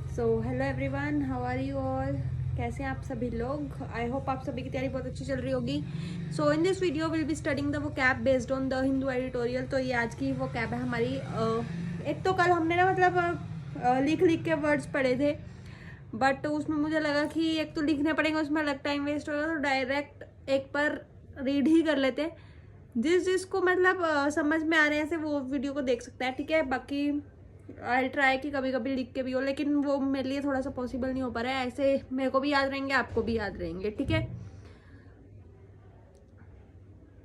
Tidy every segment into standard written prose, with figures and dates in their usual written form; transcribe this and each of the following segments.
So hello everyone, how are you all. कैसे हैं आप सभी लोग। आई होप आप सभी की तैयारी बहुत अच्छी चल रही होगी। So in this video will be studying the vocab based on the Hindu editorial. तो ये आज की वो कैब है हमारी। एक तो कल हमने ना मतलब लिख लिख के वर्ड्स पढ़े थे, बट उसमें मुझे लगा कि एक तो लिखने पड़ेंगे, उसमें अलग टाइम वेस्ट होगा, तो डायरेक्ट एक पर रीड ही कर लेते। जिसको मतलब समझ में आ रहे हैं ऐसे वो वीडियो को देख सकता है, ठीक है। बाकी आई ट्राई कि कभी कभी लिख के भी हो, लेकिन वो मेरे लिए थोड़ा सा पॉसिबल नहीं हो पा रहा है। ऐसे मेरे को भी याद रहेंगे, आपको भी याद रहेंगे, ठीक है।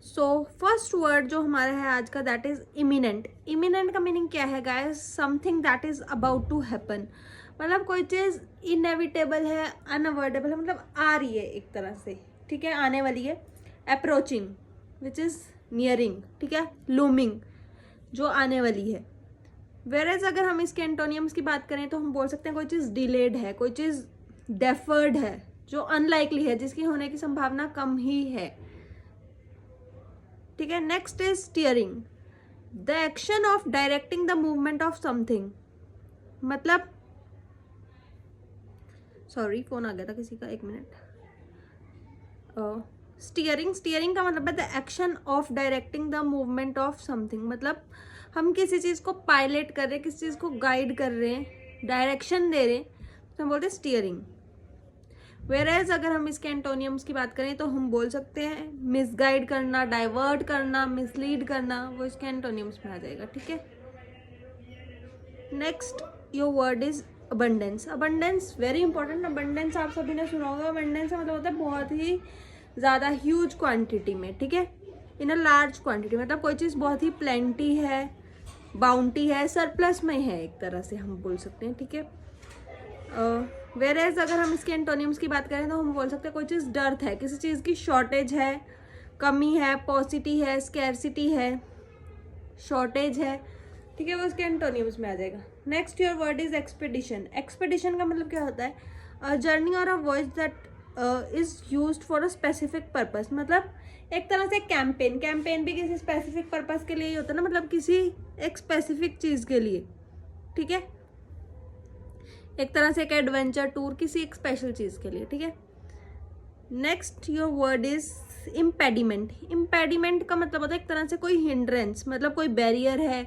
सो फर्स्ट वर्ड जो हमारा है आज का, दैट इज इमिनेंट। इमिनेंट का मीनिंग क्या है guys? Something that is about to happen. मतलब कोई चीज इनएविटेबल है, अनअवॉइडेबल है, मतलब आ रही है एक तरह से, ठीक है, आने वाली है। अप्रोचिंग विच इज नियरिंग, ठीक है। लूमिंग जो आने वाली है। वेरेज अगर हम इसके एंटोनियम्स की बात करें तो हम बोल सकते हैं कोई चीज़ डिलेड है, कोई चीज़ डेफर्ड है, जो अनलाइकली है, जिसकी होने की संभावना कम ही है, ठीक है। Next is steering, the action of directing the movement of something. मतलब सॉरी फोन आ गया था किसी का, एक मिनट। स्टीयरिंग का मतलब है the action of directing the movement of something. मतलब हम किसी चीज़ को पायलट कर रहे हैं, किसी चीज़ को गाइड कर रहे हैं, डायरेक्शन दे रहे हैं, तो हम बोलते हैं स्टीयरिंग। वेरेज अगर हम इसके एंटोनियम्स की बात करें तो हम बोल सकते हैं मिसगाइड करना, डाइवर्ट करना, मिसलीड करना, वो इसके एंटोनियम्स में आ जाएगा, ठीक है। Next your word is abundance. Abundance very important. Abundance आप सभी ने सुना होगा। अबंडेंस का मतलब होता है बहुत ही ज़्यादा ह्यूज क्वांटिटी में, ठीक है, इन अ लार्ज क्वांटिटी। मतलब कोई चीज़ बहुत ही प्लेंटी है, बाउंटी है, सरप्लस में है, एक तरह से हम बोल सकते हैं, ठीक है। वेरेज अगर हम इसके एंटोनियम्स की बात करें तो हम बोल सकते हैं कोई चीज़ डर्थ है, किसी चीज़ की शॉर्टेज है, कमी है, पॉसिटी है, स्कैरसिटी है, शॉर्टेज है, ठीक है, वो उसके एंटोनियम्स में आ जाएगा। Next your word is expedition. Expedition का मतलब क्या होता है? अ जर्नी और a voyage that is used for a specific purpose. मतलब एक तरह से कैंपेन, कैंपेन भी किसी स्पेसिफिक पर्पस के लिए ही होता है ना, मतलब किसी एक स्पेसिफिक चीज़ के लिए, ठीक है। एक तरह से एक एडवेंचर टूर किसी एक स्पेशल चीज़ के लिए, ठीक है। Next your word is impediment. Impediment का मतलब होता है एक तरह से कोई हिंड्रेंस, मतलब कोई बैरियर है,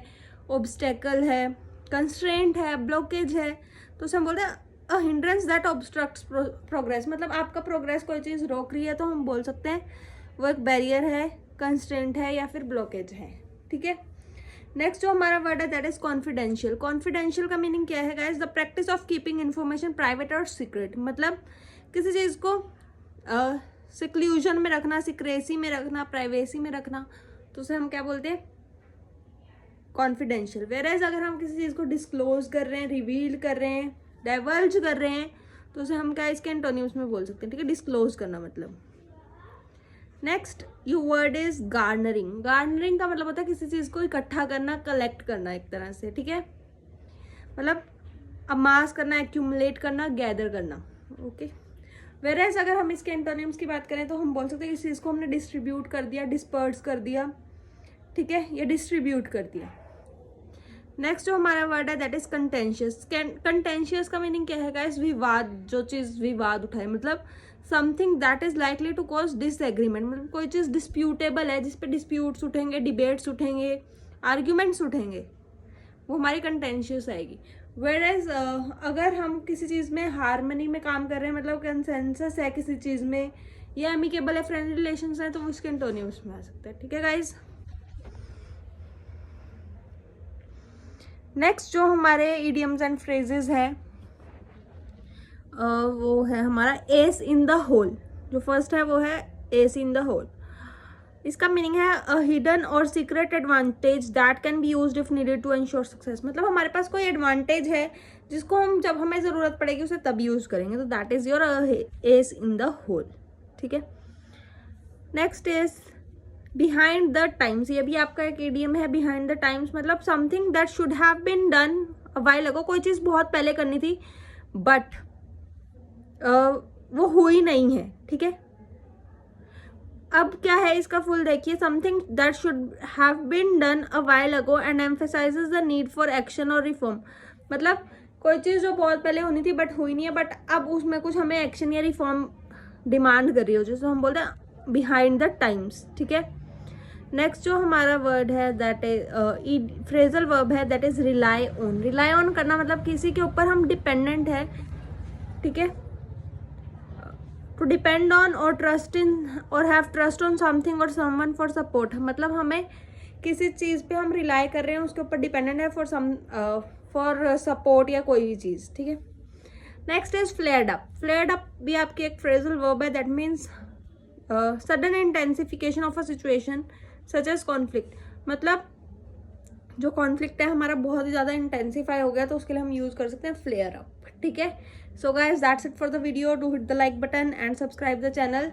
ऑब्स्टेकल है, कंस्ट्रेंट है, ब्लॉकेज है, तो उसे हम बोलते हैं अ हिंड्रेंस दैट ऑब्स्ट्रक्ट्स प्रोग्रेस। मतलब आपका प्रोग्रेस कोई चीज़ रोक रही है तो हम बोल सकते हैं वो एक बैरियर है, कंस्ट्रेंट है या फिर ब्लॉकेज है, ठीक है। नेक्स्ट जो हमारा वर्ड है दैट इज कॉन्फिडेंशियल। कॉन्फिडेंशियल का मीनिंग क्या है guys? The practice of keeping information private और सीक्रेट। मतलब किसी चीज़ को सिक्लूजन में रखना, सिक्रेसी में रखना, प्राइवेसी में रखना, तो उसे हम क्या बोलते हैं? कॉन्फिडेंशियल। वेरेज अगर हम किसी चीज़ को डिस्क्लोज कर रहे हैं, रिवील कर रहे हैं, डाइवर्ज कर रहे हैं, तो उसे हम क्या इसके एंटोनिम्स में बोल सकते हैं, ठीक है। डिस्क्लोज करना मतलब। Next you word is garnering. Garnering का मतलब होता है किसी चीज़ को इकट्ठा करना, कलेक्ट करना, एक तरह से, ठीक है। मतलब अमास करना, एक्यूमुलेट करना, गैदर करना, ओके। वेरेज अगर हम इसके एंटोनिम्स की बात करें तो हम बोल सकते हैं इस चीज़ को हमने डिस्ट्रीब्यूट कर दिया, डिस्पर्स कर दिया, ठीक है, या डिस्ट्रीब्यूट कर दिया। नेक्स्ट जो हमारा वर्ड है दैट इज कंटेंशियस। कंटेंशियस का मीनिंग क्या है गाइस? विवाद, जो चीज़ विवाद उठाए, मतलब something that is likely to cause disagreement. मतलब कोई चीज़ डिस्प्यूटेबल है, जिसपे डिस्प्यूट्स उठेंगे, डिबेट्स उठेंगे, आर्ग्यूमेंट्स उठेंगे, वो हमारी कंटेंशियस आएगी। वेरेज अगर हम किसी चीज़ में हारमनी में काम कर रहे हैं, मतलब कंसेंसस है किसी चीज़ में, या एमिकेबल है, फ्रेंडली रिलेशंस है, तो वो उसके एंटोनिम्स में आ सकता है, ठीक है गाइज। नेक्स्ट जो हमारे इडियम्स एंड फ्रेजेस है वो है हमारा एस इन द होल। जो फर्स्ट है वो है एस इन द होल। इसका मीनिंग है अ हिडन और secret advantage that can be used if needed to ensure success. मतलब हमारे पास कोई एडवांटेज है जिसको हम जब हमें ज़रूरत पड़ेगी उसे तब यूज करेंगे, तो that is your ace in the hole, ठीक है। Next is behind the times. ये भी आपका एक इडियम है, बिहाइंड द टाइम्स। मतलब something that should have been done a while ago. कोई चीज़ बहुत पहले करनी थी बट वो हुई नहीं है, ठीक है। अब क्या है इसका फुल देखिए, something that should have been done a while ago and emphasizes the need for action और रिफॉर्म। मतलब कोई चीज़ जो बहुत पहले होनी थी बट हुई नहीं है, बट अब उसमें कुछ हमें एक्शन या रिफॉर्म डिमांड कर रही हो, जैसे हम बोलते हैं बिहाइंड द टाइम्स, ठीक है। नेक्स्ट जो हमारा वर्ड है दैट इज फ्रेजल वर्ब है, that is rely on. Rely on करना मतलब किसी के ऊपर हम डिपेंडेंट है, ठीक है। टू डिपेंड ऑन और ट्रस्ट इन और हैव ट्रस्ट ऑन समथिंग और समवन फॉर सपोर्ट, मतलब हमें किसी चीज़ पे हम रिलाई कर रहे हैं, उसके ऊपर डिपेंडेंट है फॉर सपोर्ट या कोई भी चीज़, ठीक है। Next is flared up. Flared up भी आपकी एक फ्रेजल वर्ब है, that means sudden intensification of a situation such as conflict, मतलब जो कॉन्फ्लिक्ट है हमारा बहुत ही ज़्यादा इंटेंसिफाई हो गया, तो उसके लिए हम यूज़ कर सकते हैं फ्लेयर अप, ठीक है। So guys that's it for the video. Do hit the like button and subscribe the channel,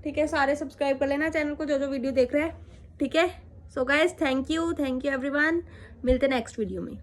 ठीक है। सारे सब्सक्राइब कर लेना चैनल को जो जो वीडियो देख रहे हैं, ठीक है। So guys thank you everyone, मिलते हैं नेक्स्ट वीडियो में।